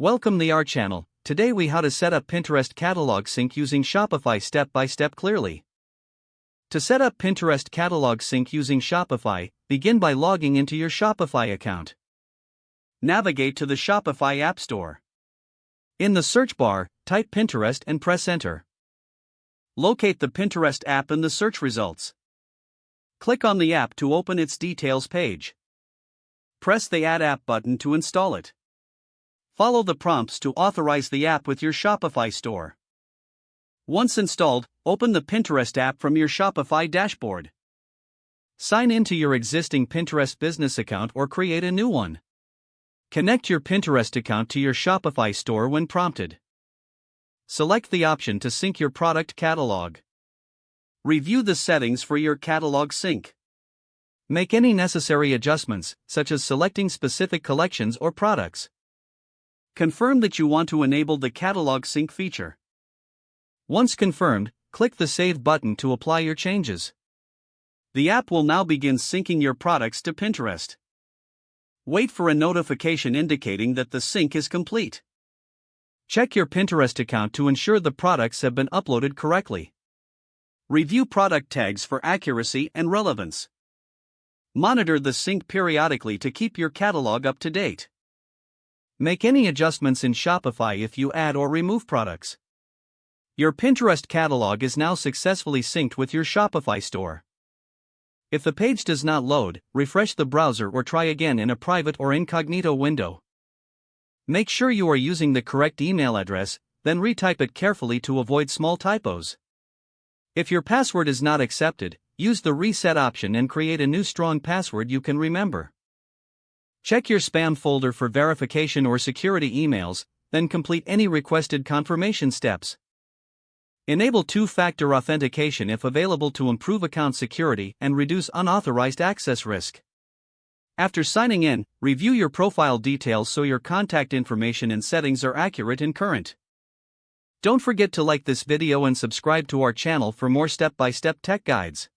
Welcome to our channel. Today we how to set up Pinterest catalog sync using Shopify step by step clearly. To set up Pinterest catalog sync using Shopify, begin by logging into your Shopify account. Navigate to the Shopify App Store. In the search bar, type Pinterest and press enter. Locate the Pinterest app in the search results. Click on the app to open its details page. Press the Add App button to install it. Follow the prompts to authorize the app with your Shopify store. Once installed, open the Pinterest app from your Shopify dashboard. Sign into your existing Pinterest business account or create a new one. Connect your Pinterest account to your Shopify store when prompted. Select the option to sync your product catalog. Review the settings for your catalog sync. Make any necessary adjustments, such as selecting specific collections or products. Confirm that you want to enable the catalog sync feature. Once confirmed, click the Save button to apply your changes. The app will now begin syncing your products to Pinterest. Wait for a notification indicating that the sync is complete. Check your Pinterest account to ensure the products have been uploaded correctly. Review product tags for accuracy and relevance. Monitor the sync periodically to keep your catalog up to date. Make any adjustments in Shopify if you add or remove products. Your Pinterest catalog is now successfully synced with your Shopify store. If the page does not load, refresh the browser or try again in a private or incognito window. Make sure you are using the correct email address, then retype it carefully to avoid small typos. If your password is not accepted, use the reset option and create a new strong password you can remember. Check your spam folder for verification or security emails, then complete any requested confirmation steps. Enable two-factor authentication if available to improve account security and reduce unauthorized access risk. After signing in, review your profile details so your contact information and settings are accurate and current. Don't forget to like this video and subscribe to our channel for more step-by-step tech guides.